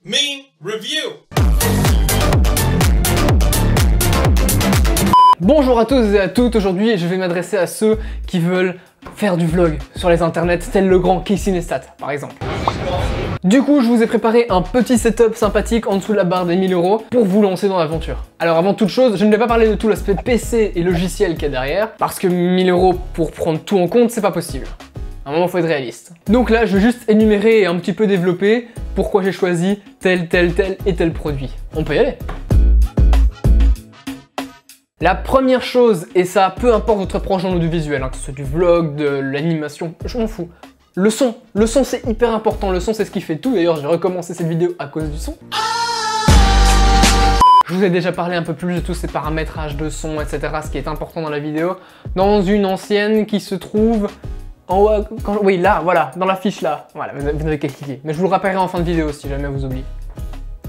Me Review. Bonjour à tous et à toutes, aujourd'hui je vais m'adresser à ceux qui veulent faire du vlog sur les internets, tel le grand Casey Neistat par exemple. Du coup, je vous ai préparé un petit setup sympathique en dessous de la barre des 1000 € pour vous lancer dans l'aventure. Alors avant toute chose, je ne vais pas parler de tout l'aspect PC et logiciel qu'il y a derrière, parce que 1000 € pour prendre tout en compte, c'est pas possible. À un moment, faut être réaliste. Donc là, je vais juste énumérer et un petit peu développer pourquoi j'ai choisi tel et tel produit. On peut y aller. La première chose, et ça peu importe votre approche dans l'audiovisuel, hein, que ce soit du vlog, de l'animation, je m'en fous. Le son c'est hyper important, le son c'est ce qui fait tout, d'ailleurs j'ai recommencé cette vidéo à cause du son. Je vous ai déjà parlé un peu plus de tous ces paramétrages de son, etc., ce qui est important dans la vidéo, dans une ancienne qui se trouve en haut, oui là, voilà, dans la fiche là, voilà, vous n'avez qu'à cliquer, mais je vous le rappellerai en fin de vidéo si jamais vous oubliez.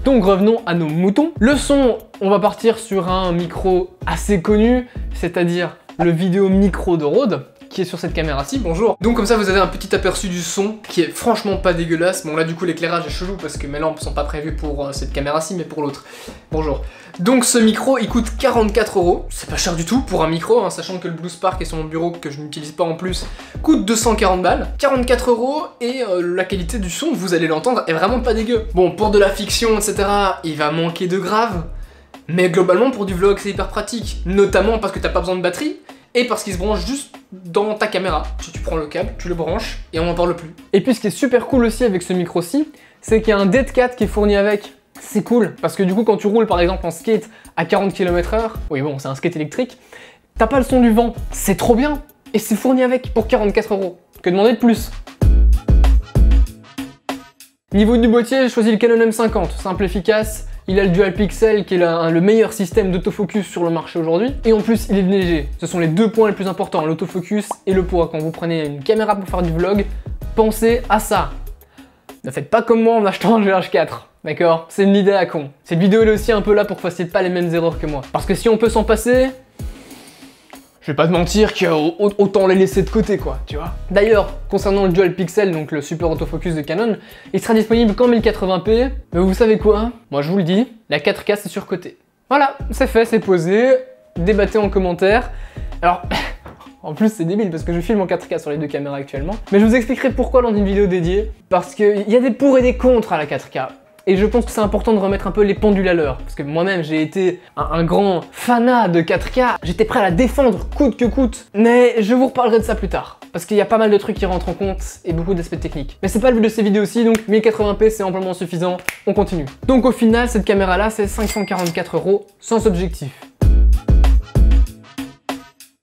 Donc revenons à nos moutons. Le son, on va partir sur un micro assez connu, c'est-à-dire le Vidéo Micro de Rode, qui est sur cette caméra-ci, bonjour. Donc comme ça vous avez un petit aperçu du son qui est franchement pas dégueulasse. Bon là du coup l'éclairage est chelou parce que mes lampes sont pas prévues pour cette caméra-ci mais pour l'autre. Bonjour. Donc ce micro il coûte 44 €, c'est pas cher du tout pour un micro, hein, sachant que le Blue Spark est sur mon bureau que je n'utilise pas en plus, coûte 240 balles. 44 € et la qualité du son, vous allez l'entendre, est vraiment pas dégueu. Bon pour de la fiction etc, il va manquer de grave, mais globalement pour du vlog c'est hyper pratique, notamment parce que t'as pas besoin de batterie, et parce qu'il se branche juste dans ta caméra. Tu prends le câble, tu le branches, et on n'en parle plus. Et puis ce qui est super cool aussi avec ce micro-ci, c'est qu'il y a un Dead Cat qui est fourni avec. C'est cool, parce que du coup quand tu roules par exemple en skate à 40 km/h, oui bon c'est un skate électrique, t'as pas le son du vent, c'est trop bien, et c'est fourni avec pour 44 €. Que demander de plus? Niveau du boîtier, j'ai choisi le Canon M50, simple efficace. Il a le Dual Pixel qui est le meilleur système d'autofocus sur le marché aujourd'hui. Et en plus, il est léger. Ce sont les deux points les plus importants, l'autofocus et le poids. Quand vous prenez une caméra pour faire du vlog, pensez à ça. Ne faites pas comme moi en achetant un GH4. D'accord? C'est une idée à con. Cette vidéo elle est aussi un peu là pour que vous fassiez pas les mêmes erreurs que moi. Parce que si on peut s'en passer, je vais pas te mentir qu'autant les laisser de côté quoi, tu vois. D'ailleurs, concernant le Dual Pixel, donc le super autofocus de Canon, il sera disponible qu'en 1080p, mais vous savez quoi? Moi je vous le dis, la 4K c'est surcoté. Voilà, c'est fait, c'est posé, débattez en commentaire. Alors, en plus c'est débile parce que je filme en 4K sur les deux caméras actuellement, mais je vous expliquerai pourquoi dans une vidéo dédiée, parce qu'il y a des pour et des contre à la 4K. Et je pense que c'est important de remettre un peu les pendules à l'heure. Parce que moi-même, j'ai été un grand fanat de 4K. J'étais prêt à la défendre coûte que coûte. Mais je vous reparlerai de ça plus tard. Parce qu'il y a pas mal de trucs qui rentrent en compte et beaucoup d'aspects techniques. Mais c'est pas le but de ces vidéos-ci, donc 1080p c'est amplement suffisant. On continue. Donc au final, cette caméra-là, c'est 544 € sans objectif.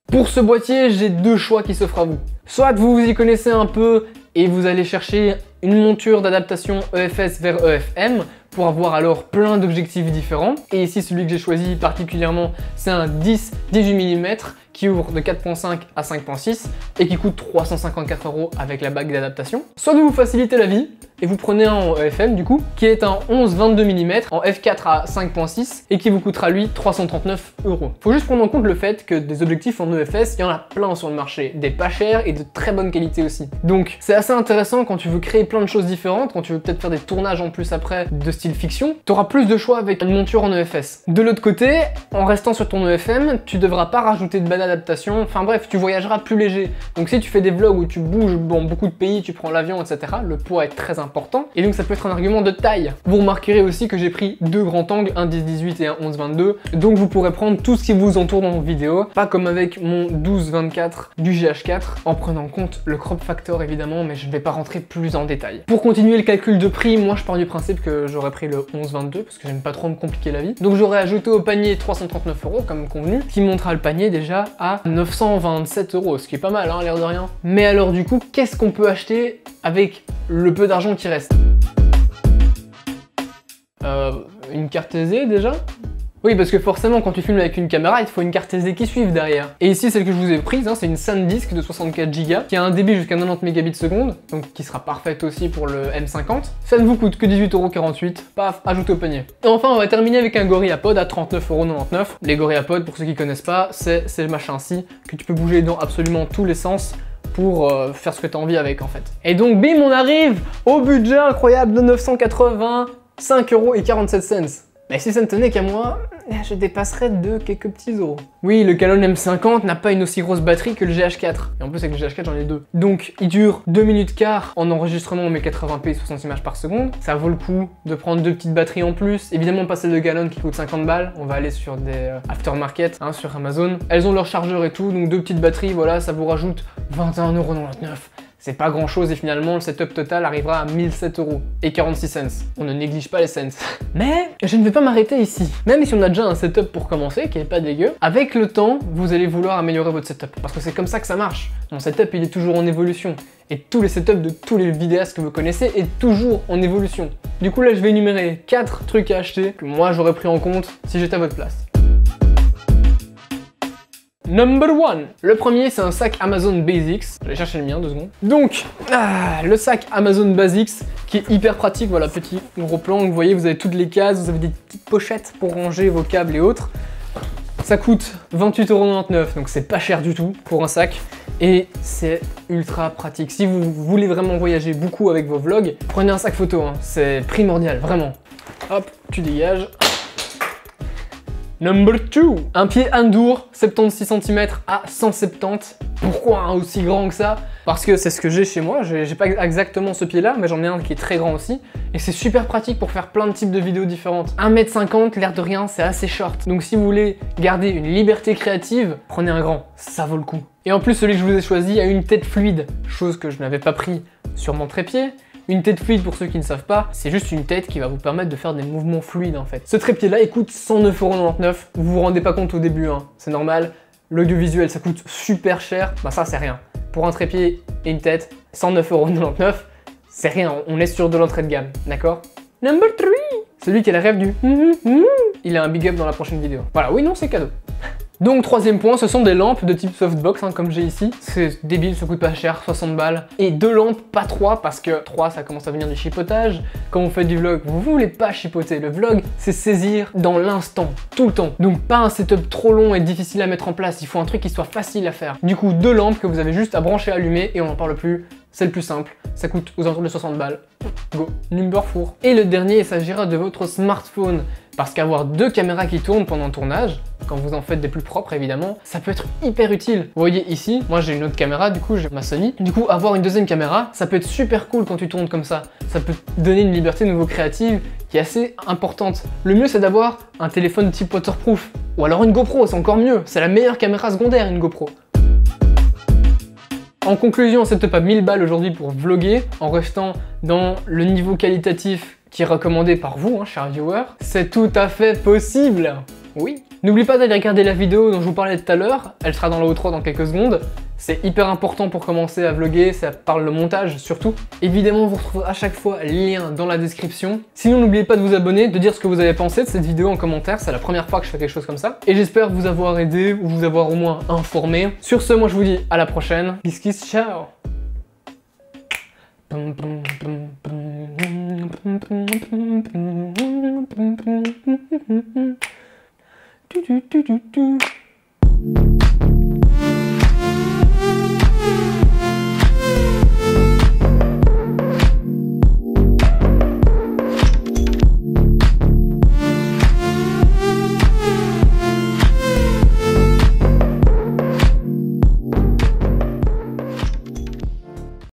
Pour ce boîtier, j'ai deux choix qui s'offrent à vous. Soit vous vous y connaissez un peu et vous allez chercher une monture d'adaptation EFS vers EFM pour avoir alors plein d'objectifs différents. Et ici, celui que j'ai choisi particulièrement, c'est un 10-18 mm qui ouvre de 4.5 à 5.6 et qui coûte 354 € avec la bague d'adaptation. Soit vous vous facilitez la vie et vous prenez un en EFM du coup, qui est un 11-22 mm en f4 à 5.6 et qui vous coûtera lui 339 €. Faut juste prendre en compte le fait que des objectifs en EFS, il y en a plein sur le marché, des pas chers et de très bonne qualité aussi. Donc c'est assez intéressant quand tu veux créer plein de choses différentes, quand tu veux peut-être faire des tournages en plus après de style fiction, tu auras plus de choix avec une monture en EFS. De l'autre côté, en restant sur ton EFM, tu devras pas rajouter de bague d'adaptation, enfin bref, tu voyageras plus léger. Donc si tu fais des vlogs où tu bouges dans beaucoup de pays, tu prends l'avion, etc., le poids est très important, et donc ça peut être un argument de taille. Vous remarquerez aussi que j'ai pris deux grands angles, un 10-18 et un 11-22, donc vous pourrez prendre tout ce qui vous entoure dans vos vidéos, pas comme avec mon 12-24 du GH4, en prenant en compte le crop factor évidemment, mais je ne vais pas rentrer plus en détail. Pour continuer le calcul de prix, moi je pars du principe que j'aurais pris le 11-22, parce que j'aime pas trop me compliquer la vie, donc j'aurais ajouté au panier 339 € comme convenu, qui montera le panier déjà à 927 €, ce qui est pas mal, hein, l'air de rien. Mais alors du coup, qu'est-ce qu'on peut acheter avec le peu d'argent qui reste? Une carte SD déjà? Oui, parce que forcément, quand tu filmes avec une caméra, il te faut une carte SD qui suive derrière. Et ici, celle que je vous ai prise, hein, c'est une SanDisk de 64 Go qui a un débit jusqu'à 90 Mbps, donc qui sera parfaite aussi pour le M50. Ça ne vous coûte que 18,48 €. Paf, ajoutez au panier. Et enfin, on va terminer avec un GorillaPod à 39,99 €. Les GorillaPod, pour ceux qui connaissent pas, c'est ces machins-ci que tu peux bouger dans absolument tous les sens pour faire ce que tu as envie avec en fait. Et donc bim, on arrive au budget incroyable de 980 5,47 €. Mais si ça ne tenait qu'à moi, je dépasserais de quelques petits euros. Oui, le Canon M50 n'a pas une aussi grosse batterie que le GH4. Et en plus, avec le GH4, j'en ai deux. Donc, il dure 2 minutes quart en enregistrement en 1080p et 60 images par seconde. Ça vaut le coup de prendre deux petites batteries en plus. Évidemment, pas celle de Canon qui coûte 50 balles. On va aller sur des aftermarket, hein, sur Amazon. Elles ont leur chargeur et tout, donc deux petites batteries, voilà, ça vous rajoute 21,99 €. C'est pas grand chose et finalement le setup total arrivera à 1007,46 €. On ne néglige pas les cents. Mais je ne vais pas m'arrêter ici. Même si on a déjà un setup pour commencer, qui est pas dégueu, avec le temps, vous allez vouloir améliorer votre setup. Parce que c'est comme ça que ça marche. Mon setup, il est toujours en évolution. Et tous les setups de tous les vidéastes que vous connaissez est toujours en évolution. Du coup là, je vais énumérer 4 trucs à acheter que moi j'aurais pris en compte si j'étais à votre place. Number 1. Le premier, c'est un sac Amazon Basics. Je vais chercher le mien, 2 secondes. Donc, le sac Amazon Basics qui est hyper pratique. Voilà, petit gros plan. Vous voyez, vous avez toutes les cases, vous avez des petites pochettes pour ranger vos câbles et autres. Ça coûte 28,99 €, donc c'est pas cher du tout pour un sac. Et c'est ultra pratique. Si vous voulez vraiment voyager beaucoup avec vos vlogs, prenez un sac photo, hein. C'est primordial, vraiment. Hop, tu dégages. Number 2. Un pied Andour, 76 cm à 170. Pourquoi un aussi grand que ça? Parce que c'est ce que j'ai chez moi. J'ai pas exactement ce pied-là, mais j'en ai un qui est très grand aussi. Et c'est super pratique pour faire plein de types de vidéos différentes. 1,50 m, l'air de rien, c'est assez short. Donc si vous voulez garder une liberté créative, prenez un grand. Ça vaut le coup. Et en plus, celui que je vous ai choisi a une tête fluide, chose que je n'avais pas pris sur mon trépied. Une tête fluide, pour ceux qui ne savent pas, c'est juste une tête qui va vous permettre de faire des mouvements fluides en fait. Ce trépied-là, il coûte 109,99 €. Vous vous rendez pas compte au début, hein. C'est normal. L'audiovisuel, ça coûte super cher. Bah ça, c'est rien. Pour un trépied et une tête, 109,99 €, c'est rien. On est sur de l'entrée de gamme, d'accord? Number 3. Celui qui a la rêve du il a un big up dans la prochaine vidéo. Voilà, oui, non, c'est cadeau. Donc troisième point, ce sont des lampes de type softbox, hein, comme j'ai ici. C'est débile, ça coûte pas cher, 60 balles. Et 2 lampes, pas 3, parce que 3 ça commence à venir du chipotage. Quand vous faites du vlog, vous voulez pas chipoter. Le vlog, c'est saisir dans l'instant, tout le temps. Donc pas un setup trop long et difficile à mettre en place, il faut un truc qui soit facile à faire. Du coup, 2 lampes que vous avez juste à brancher, allumer, et on n'en parle plus. C'est le plus simple, ça coûte aux alentours de 60 balles. Go, number 4. Et le dernier, il s'agira de votre smartphone. Parce qu'avoir 2 caméras qui tournent pendant le tournage, quand vous en faites des plus propres évidemment, ça peut être hyper utile. Vous voyez ici, moi j'ai une autre caméra, du coup j'ai ma Sony. Du coup, avoir une deuxième caméra, ça peut être super cool quand tu tournes comme ça. Ça peut te donner une liberté nouveau créative qui est assez importante. Le mieux c'est d'avoir un téléphone type waterproof. Ou alors une GoPro, c'est encore mieux. C'est la meilleure caméra secondaire, une GoPro. En conclusion, c'est pas 1000 balles aujourd'hui pour vlogger, en restant dans le niveau qualitatif qui est recommandé par vous, hein, chers viewers. C'est tout à fait possible. Oui. N'oubliez pas d'aller regarder la vidéo dont je vous parlais tout à l'heure, elle sera dans la outro dans quelques secondes. C'est hyper important pour commencer à vlogger, ça parle le montage surtout. Évidemment, vous retrouvez à chaque fois les liens dans la description. Sinon, n'oubliez pas de vous abonner, de dire ce que vous avez pensé de cette vidéo en commentaire, c'est la première fois que je fais quelque chose comme ça. Et j'espère vous avoir aidé ou vous avoir au moins informé. Sur ce, moi je vous dis à la prochaine. Kiss kiss, ciao. Do do do do do.